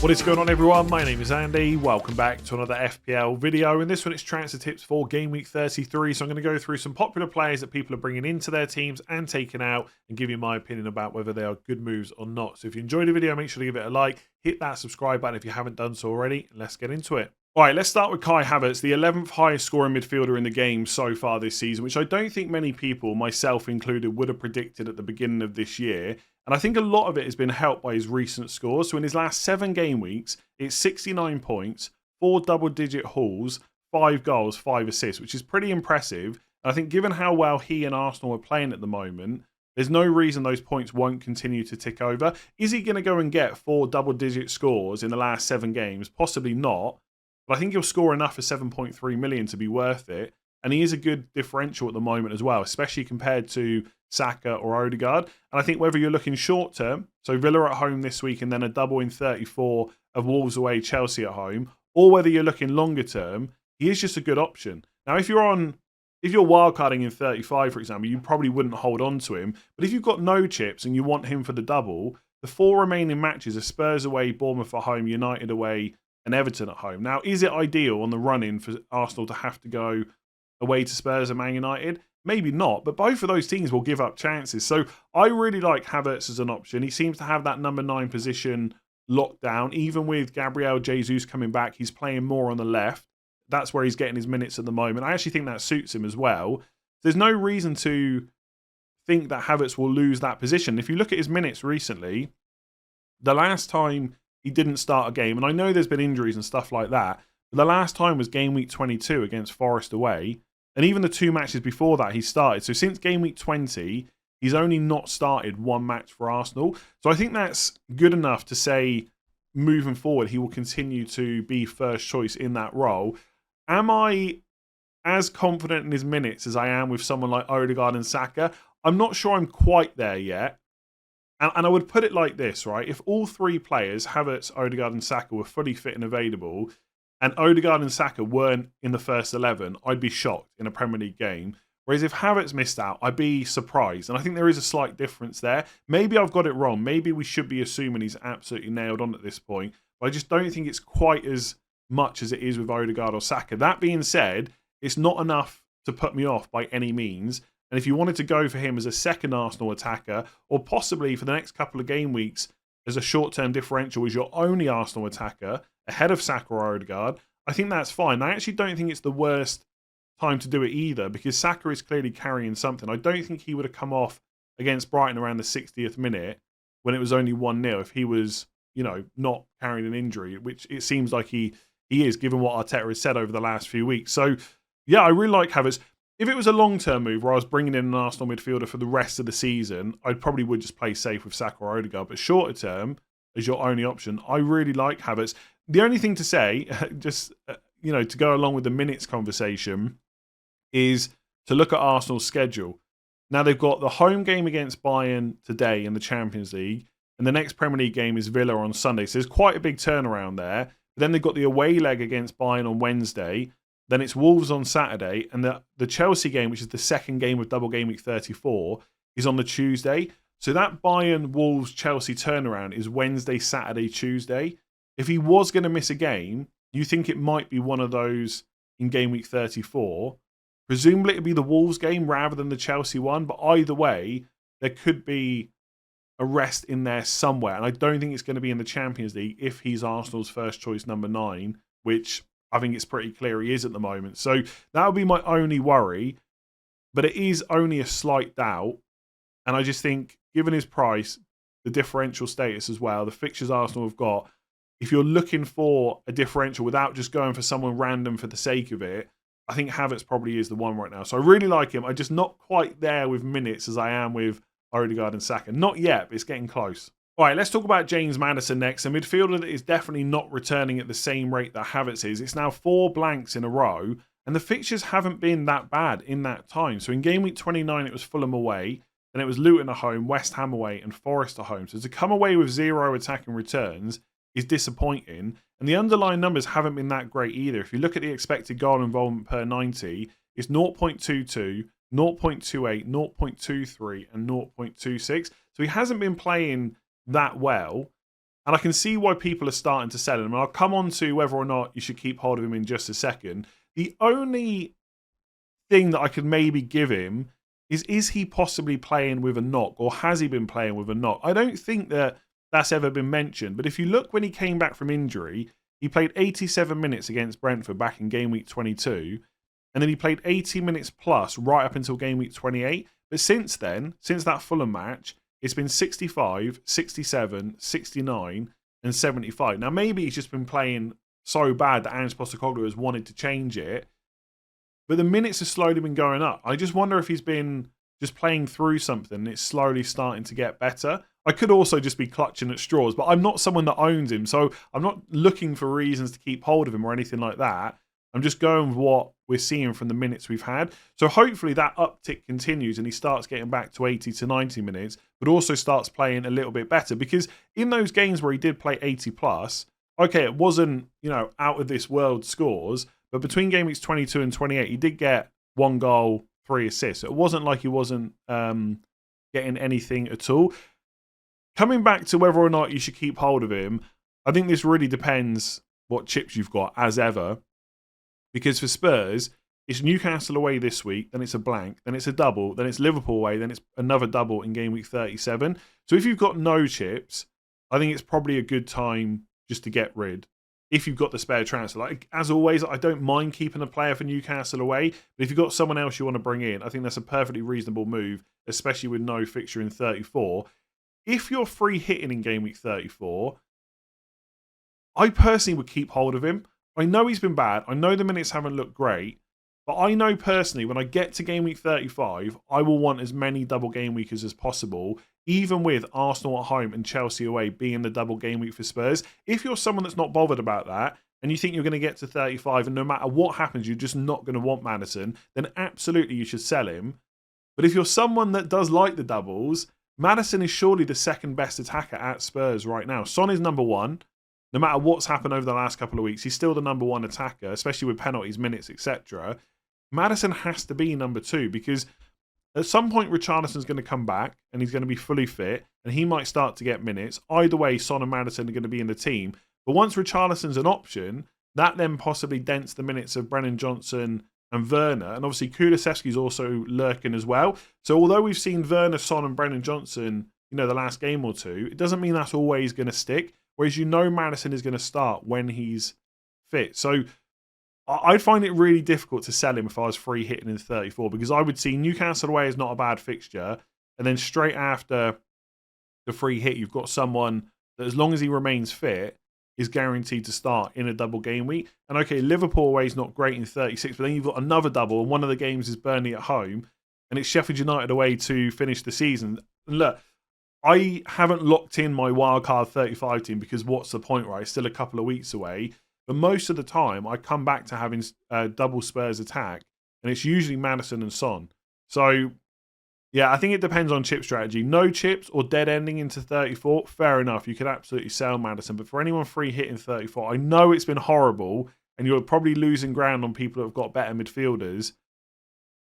What is going on, everyone? My name is Andy. Welcome back to another FPL video. In this one, it's transfer tips for Game Week 33. So I'm going to go through some popular players that people are bringing into their teams and taking out and give you my opinion about whether they are good moves or not. So if you enjoyed the video, make sure to give it a like, hit that subscribe button if you haven't done so already, and let's get into it. All right, let's start with Kai Havertz, the 11th highest scoring midfielder in the game so far this season, which I don't think many people, myself included, would have predicted at the beginning of this year. And I think a lot of it has been helped by his recent scores. So in his last 7 game weeks, it's 69 points, 4 double-digit hauls, 5 goals, 5 assists, which is pretty impressive. And I think given how well he and Arsenal are playing at the moment, there's no reason those points won't continue to tick over. Is he going to go and get 4 double-digit scores in the last 7 games? Possibly not. But I think he'll score enough for 7.3 million to be worth it. And he is a good differential at the moment as well, especially compared to Saka or Odegaard. And I think whether you're looking short term, so Villa at home this week and then a double in 34 of Wolves away, Chelsea at home, or whether you're looking longer term, he is just a good option. Now, if you're wildcarding in 35, for example, you probably wouldn't hold on to him. But if you've got no chips and you want him for the double, the 4 remaining matches are Spurs away, Bournemouth at home, United away, and Everton at home. Now, is it ideal on the run-in for Arsenal to have to go away to Spurs and Man United? Maybe not, but both of those teams will give up chances. So I really like Havertz as an option. He seems to have that number 9 position locked down. Even with Gabriel Jesus coming back, he's playing more on the left. That's where he's getting his minutes at the moment. I actually think that suits him as well. There's no reason to think that Havertz will lose that position. If you look at his minutes recently, the last time he didn't start a game, and I know there's been injuries and stuff like that, but the last time was Game Week 22 against Forest away. And even the 2 matches before that, he started. So since Game Week 20, he's only not started 1 match for Arsenal. So I think that's good enough to say, moving forward, he will continue to be first choice in that role. Am I as confident in his minutes as I am with someone like Odegaard and Saka? I'm not sure I'm quite there yet. And I would put it like this, right? If all 3 players, Havertz, Odegaard and Saka, were fully fit and available, and Odegaard and Saka weren't in the first 11, I'd be shocked in a Premier League game. Whereas if Havertz missed out, I'd be surprised. And I think there is a slight difference there. Maybe I've got it wrong. Maybe we should be assuming he's absolutely nailed on at this point. But I just don't think it's quite as much as it is with Odegaard or Saka. That being said, it's not enough to put me off by any means. And if you wanted to go for him as a second Arsenal attacker, or possibly for the next couple of game weeks as a short-term differential as your only Arsenal attacker, ahead of Saka or Odegaard, I think that's fine. I actually don't think it's the worst time to do it either, because Saka is clearly carrying something. I don't think he would have come off against Brighton around the 60th minute when it was only 1-0 if he was, not carrying an injury, which it seems like he is, given what Arteta has said over the last few weeks. So, yeah, I really like Havertz. If it was a long-term move where I was bringing in an Arsenal midfielder for the rest of the season, I probably would just play safe with Saka or Odegaard. But shorter term, as your only option, I really like Havertz. The only thing to say, just to go along with the minutes conversation, is to look at Arsenal's schedule. Now, they've got the home game against Bayern today in the Champions League, and the next Premier League game is Villa on Sunday. So there's quite a big turnaround there. But then they've got the away leg against Bayern on Wednesday. Then it's Wolves on Saturday, and the Chelsea game, which is the second game of double game week 34, is on the Tuesday. So that Bayern, Wolves, Chelsea turnaround is Wednesday, Saturday, Tuesday. If he was going to miss a game, you think it might be one of those in game week 34. Presumably it'd be the Wolves game rather than the Chelsea one, but either way, there could be a rest in there somewhere. And I don't think it's going to be in the Champions League if he's Arsenal's first choice number 9, which I think it's pretty clear he is at the moment. So that would be my only worry, but it is only a slight doubt. And I just think, given his price, the differential status as well, the fixtures Arsenal have got, if you're looking for a differential without just going for someone random for the sake of it, I think Havertz probably is the one right now. So I really like him. I'm just not quite there with minutes as I am with Odegaard and Saka. Not yet, but it's getting close. All right, let's talk about James Maddison next. A midfielder that is definitely not returning at the same rate that Havertz is. It's now 4 blanks in a row, and the fixtures haven't been that bad in that time. So in game week 29, it was Fulham away, then it was Luton at home, West Ham away, and Forest at home. So to come away with 0 attacking returns is disappointing. And the underlying numbers haven't been that great either. If you look at the expected goal involvement per 90, it's 0.22, 0.28, 0.23, and 0.26. So he hasn't been playing that well. And I can see why people are starting to sell him. And I'll come on to whether or not you should keep hold of him in just a second. The only thing that I could maybe give him is he possibly playing with a knock, or has he been playing with a knock? I don't think that that's ever been mentioned. But if you look when he came back from injury, he played 87 minutes against Brentford back in game week 22. And then he played 80 minutes plus right up until game week 28. But since then, since that Fulham match, it's been 65, 67, 69, and 75. Now, maybe he's just been playing so bad that Ange Postecoglou has wanted to change it. But the minutes have slowly been going up. I just wonder if he's been just playing through something and it's slowly starting to get better. I could also just be clutching at straws, but I'm not someone that owns him. So I'm not looking for reasons to keep hold of him or anything like that. I'm just going with what we're seeing from the minutes we've had. So hopefully that uptick continues and he starts getting back to 80 to 90 minutes, but also starts playing a little bit better. Because in those games where he did play 80 plus, okay, it wasn't, out of this world scores, but between game weeks 22 and 28, he did get 1 goal, 3 assists. So it wasn't like he wasn't getting anything at all. Coming back to whether or not you should keep hold of him, I think this really depends what chips you've got, as ever. Because for Spurs, it's Newcastle away this week, then it's a blank, then it's a double, then it's Liverpool away, then it's another double in game week 37. So if you've got no chips, I think it's probably a good time just to get rid. If you've got the spare transfer. Like, as always, I don't mind keeping a player for Newcastle away, but if you've got someone else you want to bring in, I think that's a perfectly reasonable move, especially with no fixture in 34. If you're free hitting in game week 34, I personally would keep hold of him. I know he's been bad. I know the minutes haven't looked great. But I know personally, when I get to game week 35, I will want as many double game weekers as possible, even with Arsenal at home and Chelsea away being the double game week for Spurs. If you're someone that's not bothered about that, and you think you're going to get to 35, and no matter what happens, you're just not going to want Maddison, then absolutely you should sell him. But if you're someone that does like the doubles, Maddison is surely the second best attacker at Spurs right now. Son is number 1. No matter what's happened over the last couple of weeks, he's still the number 1 attacker, especially with penalties, minutes, etc. Maddison has to be number 2 because at some point Richarlison's going to come back and he's going to be fully fit and he might start to get minutes. Either way, Son and Maddison are going to be in the team. But once Richarlison's an option, that then possibly dents the minutes of Brennan Johnson and Werner. And obviously Kulusevski's also lurking as well. So although we've seen Werner, Son and Brennan Johnson, the last game or two, it doesn't mean that's always going to stick. Whereas Maddison is going to start when he's fit. So I'd find it really difficult to sell him if I was free hitting in 34 because I would see Newcastle away is not a bad fixture. And then straight after the free hit, you've got someone that as long as he remains fit is guaranteed to start in a double game week. And okay, Liverpool away is not great in 36, but then you've got another double and one of the games is Burnley at home and it's Sheffield United away to finish the season. And look, I haven't locked in my wildcard 35 team because what's the point, right? It's still a couple of weeks away. But most of the time, I come back to having double Spurs attack, and it's usually Maddison and Son. So, yeah, I think it depends on chip strategy. No chips or dead ending into 34, fair enough. You could absolutely sell Maddison. But for anyone free hitting 34, I know it's been horrible, and you're probably losing ground on people that have got better midfielders.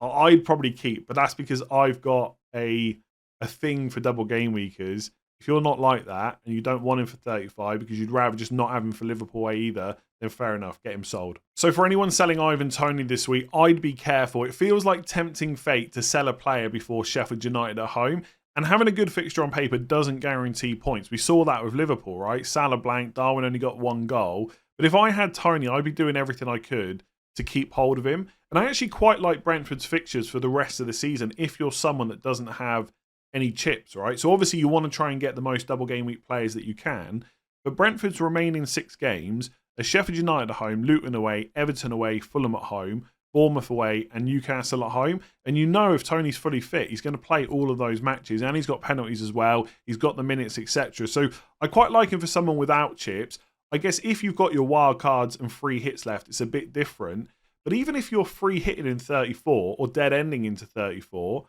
I'd probably keep, but that's because I've got a thing for double game weekers. If you're not like that and you don't want him for 35 because you'd rather just not have him for Liverpool away either, then fair enough, get him sold. So for anyone selling Ivan Toney this week, I'd be careful. It feels like tempting fate to sell a player before Sheffield United at home, and having a good fixture on paper doesn't guarantee points. We saw that with Liverpool, right? Salah blank, Darwin only got 1 goal. But if I had Toney, I'd be doing everything I could to keep hold of him. And I actually quite like Brentford's fixtures for the rest of the season if you're someone that doesn't have any chips, right? So obviously you want to try and get the most double game week players that you can. But Brentford's remaining 6 games are Sheffield United at home, Luton away, Everton away, Fulham at home, Bournemouth away, and Newcastle at home. And if Toney's fully fit, he's going to play all of those matches. And he's got penalties as well. He's got the minutes, etc. So I quite like him for someone without chips. I guess if you've got your wild cards and free hits left, it's a bit different. But even if you're free hitting in 34 or dead ending into 34,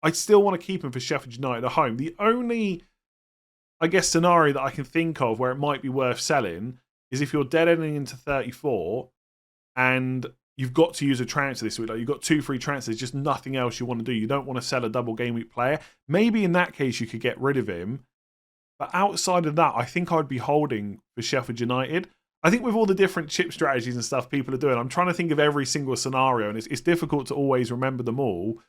I'd still want to keep him for Sheffield United at home. The only, scenario that I can think of where it might be worth selling is if you're dead ending into 34 and you've got to use a transfer this week. Like you've got 2 free transfers, just nothing else you want to do. You don't want to sell a double game week player. Maybe in that case you could get rid of him. But outside of that, I think I'd be holding for Sheffield United. I think with all the different chip strategies and stuff people are doing, I'm trying to think of every single scenario, and it's difficult to always remember them all.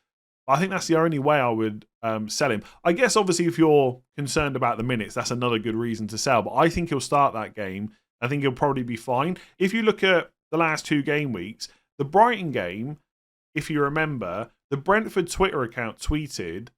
I think that's the only way I would sell him. I guess, obviously, if you're concerned about the minutes, that's another good reason to sell. But I think he'll start that game. I think he'll probably be fine. If you look at the last 2 game weeks, the Brighton game, if you remember, the Brentford Twitter account tweeted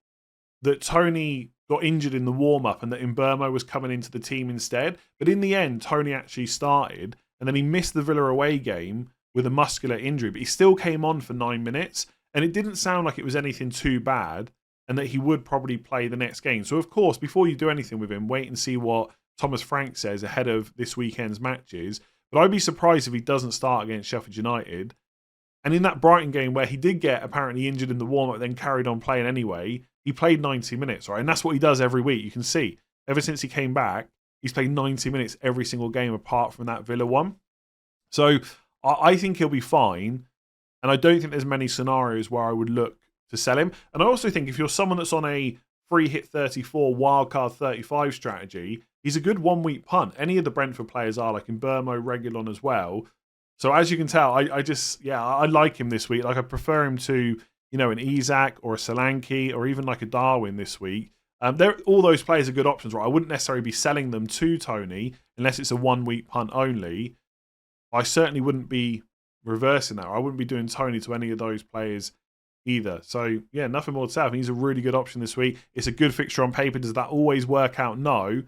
that Toney got injured in the warm-up and that Mbeumo was coming into the team instead. But in the end, Toney actually started, and then he missed the Villa away game with a muscular injury, but he still came on for 9 minutes, and it didn't sound like it was anything too bad, and that he would probably play the next game. So, of course, before you do anything with him, wait and see what Thomas Frank says ahead of this weekend's matches. But I'd be surprised if he doesn't start against Sheffield United. And in that Brighton game where he did get apparently injured in the warm-up, then carried on playing anyway, he played 90 minutes, right? And that's what he does every week. You can see, ever since he came back, he's played 90 minutes every single game apart from that Villa one. So I think he'll be fine. And I don't think there's many scenarios where I would look to sell him. And I also think if you're someone that's on a free hit 34, wildcard 35 strategy, he's a good 1 week punt. Any of the Brentford players are, like Mbeumo, Reguilon as well. So as you can tell, I like him this week. Like, I prefer him to, an Isak or a Solanke or even like a Darwin this week. All those players are good options, right? I wouldn't necessarily be selling them to Toney unless it's a 1 week punt only. I certainly wouldn't be reversing that. I wouldn't be doing Toney to any of those players either. So, yeah, nothing more to say. I think he's a really good option this week. It's a good fixture on paper. Does that always work out? No.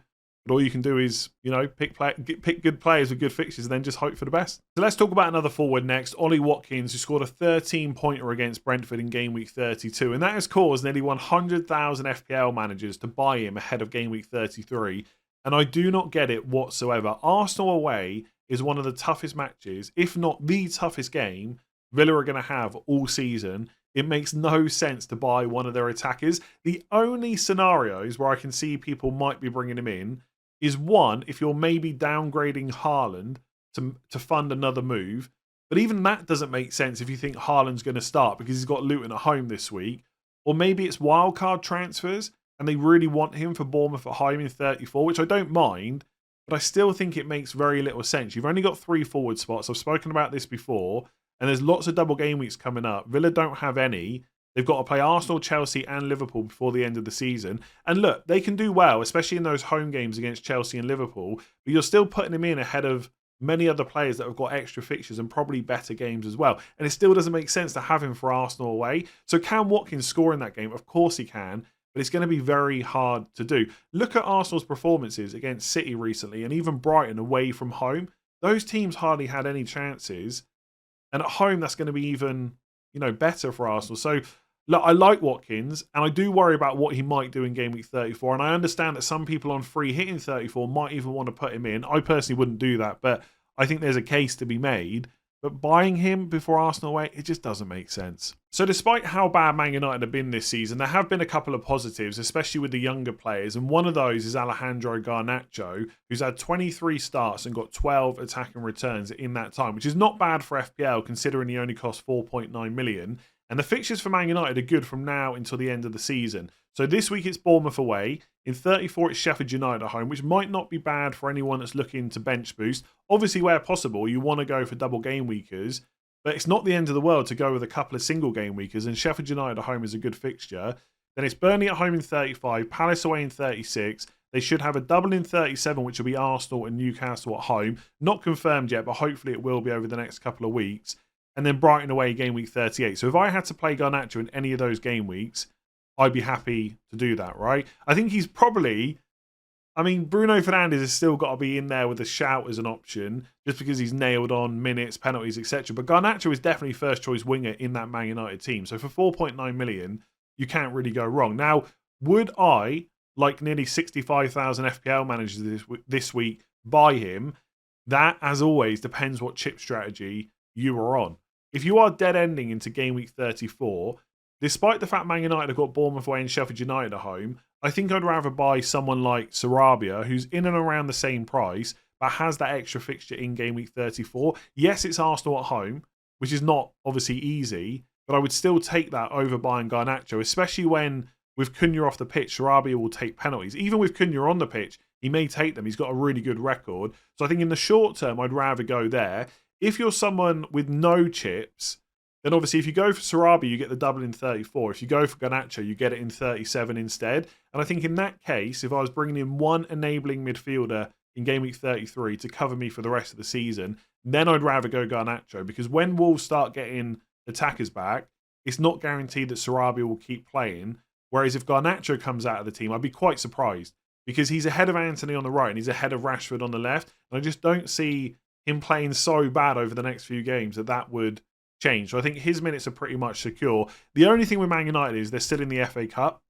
But all you can do is, pick good players with good fixtures and then just hope for the best. So let's talk about another forward next, Ollie Watkins, who scored a 13-pointer against Brentford in Game Week 32. And that has caused nearly 100,000 FPL managers to buy him ahead of Game Week 33. And I do not get it whatsoever. Arsenal away is one of the toughest matches, if not the toughest game, Villa are going to have all season. It makes no sense to buy one of their attackers. The only scenarios where I can see people might be bringing him in is one, if you're maybe downgrading Haaland to fund another move. But even that doesn't make sense if you think Haaland's going to start because he's got Luton at home this week. Or maybe it's wildcard transfers and they really want him for Bournemouth at home in 34, which I don't mind. But I still think it makes very little sense. You've only got 3 forward spots. I've spoken about this before. And there's lots of double game weeks coming up. Villa don't have any. They've got to play Arsenal, Chelsea and Liverpool before the end of the season. And look, they can do well, especially in those home games against Chelsea and Liverpool. But you're still putting them in ahead of many other players that have got extra fixtures and probably better games as well. And it still doesn't make sense to have him for Arsenal away. So can Watkins score in that game? Of course he can. But it's going to be very hard to do. Look at Arsenal's performances against City recently and even Brighton away from home. Those teams hardly had any chances. And at home, that's going to be even, better for Arsenal. So, look, I like Watkins, and I do worry about what he might do in Game Week 34. And I understand that some people on free hitting 34 might even want to put him in. I personally wouldn't do that, but I think there's a case to be made. But buying him before Arsenal away, it just doesn't make sense. So despite how bad Man United have been this season, there have been a couple of positives, especially with the younger players. And one of those is Alejandro Garnacho, who's had 23 starts and got 12 attacking returns in that time, which is not bad for FPL considering he only cost 4.9 million. And the fixtures for Man United are good from now until the end of the season. So this week it's Bournemouth away. In 34 it's Sheffield United at home, which might not be bad for anyone that's looking to bench boost. Obviously, where possible, you want to go for double game weekers. But it's not the end of the world to go with a couple of single game weekers. And Sheffield United at home is a good fixture. Then it's Burnley at home in 35, Palace away in 36. They should have a double in 37, which will be Arsenal and Newcastle at home. Not confirmed yet, but hopefully it will be over the next couple of weeks. And then Brighton away game week 38. So if I had to play Garnacho in any of those game weeks, I'd be happy to do that, right? I think he's probably... Bruno Fernandes has still got to be in there with a shout as an option, just because he's nailed on minutes, penalties, etc. But Garnacho is definitely first choice winger in that Man United team. So for 4.9 million, you can't really go wrong. Now, would I, like nearly 65,000 FPL managers this week, buy him? That, as always, depends what chip strategy you are on. If you are dead ending into game week 34, despite the fact Man United have got Bournemouth away and Sheffield United at home, I think I'd rather buy someone like Sarabia, who's in and around the same price, but has that extra fixture in game week 34. Yes, it's Arsenal at home, which is not obviously easy, but I would still take that over buying Garnacho, especially when with Cunha off the pitch, Sarabia will take penalties. Even with Cunha on the pitch, he may take them. He's got a really good record. So I think in the short term, I'd rather go there. If you're someone with no chips, then obviously if you go for Sarabia, you get the double in 34. If you go for Garnacho, you get it in 37 instead. And I think in that case, if I was bringing in one enabling midfielder in game week 33 to cover me for the rest of the season, then I'd rather go Garnacho, because when Wolves start getting attackers back, it's not guaranteed that Sarabia will keep playing. Whereas if Garnacho comes out of the team, I'd be quite surprised, because he's ahead of Antony on the right and he's ahead of Rashford on the left. And I just don't see him playing so bad over the next few games that would change. So I think his minutes are pretty much secure. The only thing with Man United is they're still in the FA Cup.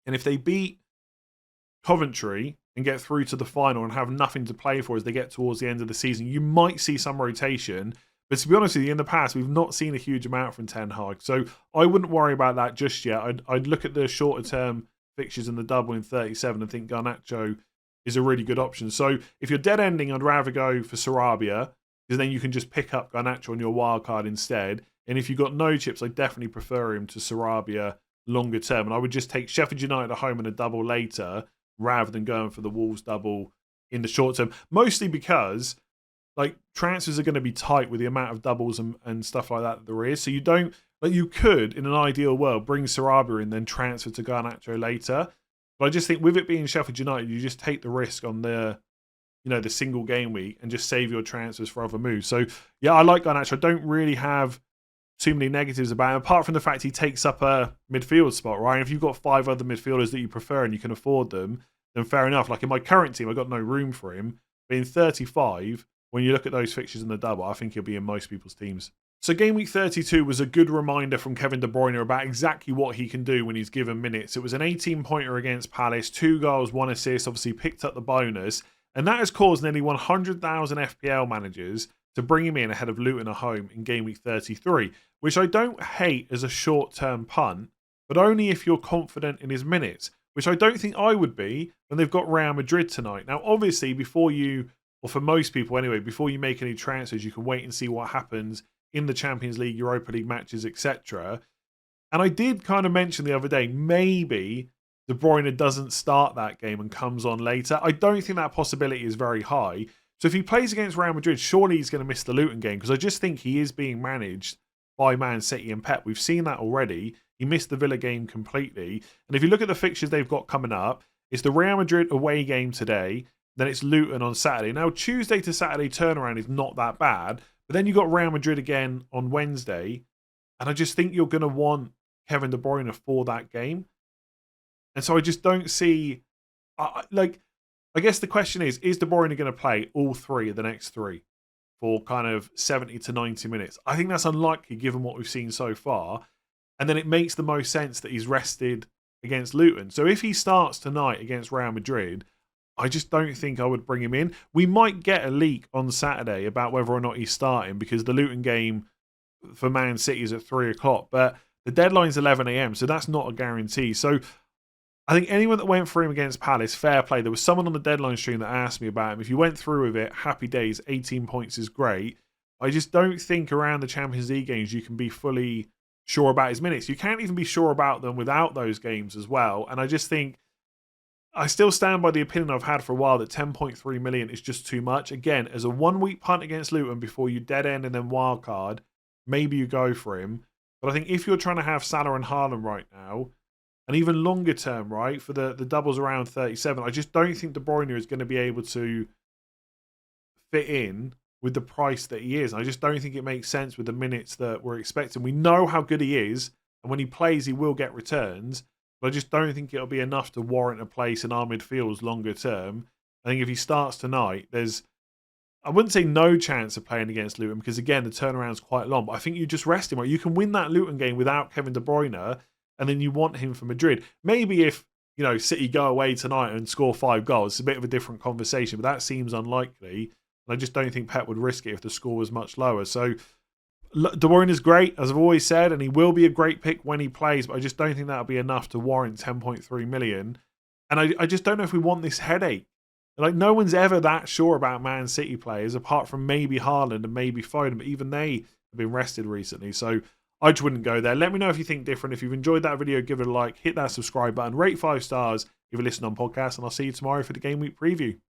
And if they beat Coventry and get through to the final and have nothing to play for as they get towards the end of the season, you might see some rotation. But to be honest with you, in the past, we've not seen a huge amount from Ten Hag. So I wouldn't worry about that just yet. I'd look at the shorter term fixtures in the double in 37 and think Garnacho is a really good option. So if you're dead ending, I'd rather go for Sarabia, because then you can just pick up Garnacho on your wild card instead. And if you've got no chips, I definitely prefer him to Sarabia longer term. And I would just take Sheffield United at home and a double later rather than going for the Wolves double in the short term. Mostly because transfers are going to be tight with the amount of doubles and stuff like that there is. So you don't, you could, in an ideal world, bring Sarabia in, then transfer to Garnacho later. But I just think with it being Sheffield United, you just take the risk on the single game week and just save your transfers for other moves. So yeah, I like Garnacho. I don't really have too many negatives about him, apart from the fact he takes up a midfield spot, right? And if you've got 5 other midfielders that you prefer and you can afford them, then fair enough. Like in my current team, I've got no room for him. But in 35, when you look at those fixtures in the double, I think he'll be in most people's teams. So game week 32 was a good reminder from Kevin De Bruyne about exactly what he can do when he's given minutes. It was an 18-pointer against Palace, 2 goals, 1 assist, obviously picked up the bonus. And that has caused nearly 100,000 FPL managers to bring him in ahead of Luton at home in game week 33, which I don't hate as a short-term punt, but only if you're confident in his minutes, which I don't think I would be when they've got Real Madrid tonight. Now, obviously, before you, or for most people anyway, before you make any transfers, you can wait and see what happens in the Champions League, Europa League matches, etc. And I did kind of mention the other day, maybe De Bruyne doesn't start that game and comes on later. I don't think that possibility is very high. So if he plays against Real Madrid, surely he's going to miss the Luton game, because I just think he is being managed by Man City and Pep. We've seen that already. He missed the Villa game completely. And if you look at the fixtures they've got coming up, it's the Real Madrid away game today, then it's Luton on Saturday. Now, Tuesday to Saturday turnaround is not that bad, but then you've got Real Madrid again on Wednesday, and I just think you're going to want Kevin De Bruyne for that game. And so I just don't see, I guess the question is De Bruyne going to play all 3 of the next 3 for kind of 70 to 90 minutes? I think that's unlikely given what we've seen so far. And then it makes the most sense that he's rested against Luton. So if he starts tonight against Real Madrid, I just don't think I would bring him in. We might get a leak on Saturday about whether or not he's starting, because the Luton game for Man City is at 3 o'clock, but the deadline's 11 a.m, so that's not a guarantee. So I think anyone that went for him against Palace, fair play. There was someone on the deadline stream that asked me about him. If you went through with it, happy days, 18 points is great. I just don't think around the Champions League games you can be fully sure about his minutes. You can't even be sure about them without those games as well. And I just think, I still stand by the opinion I've had for a while that 10.3 million is just too much. Again, as a 1-week punt against Luton before you dead end and then wildcard, maybe you go for him. But I think if you're trying to have Salah and Haaland right now, and even longer term, right, for the doubles around 37, I just don't think De Bruyne is going to be able to fit in with the price that he is. I just don't think it makes sense with the minutes that we're expecting. We know how good he is, and when he plays, he will get returns, but I just don't think it'll be enough to warrant a place in our midfields longer term. I think if he starts tonight, there's, I wouldn't say no chance of playing against Luton, because again, the turnaround's quite long, but I think you just rest him. Right? You can win that Luton game without Kevin De Bruyne, and then you want him for Madrid. Maybe if, City go away tonight and score 5 goals, it's a bit of a different conversation, but that seems unlikely. And I just don't think Pep would risk it if the score was much lower. So De Bruyne is great, as I've always said, and he will be a great pick when he plays, but I just don't think that'll be enough to warrant 10.3 million. And I just don't know if we want this headache. No one's ever that sure about Man City players, apart from maybe Haaland and maybe Foden, but even they have been rested recently. So I just wouldn't go there. Let me know if you think different. If you've enjoyed that video, give it a like, hit that subscribe button, rate 5 stars if you listen on podcast, and I'll see you tomorrow for the game week preview.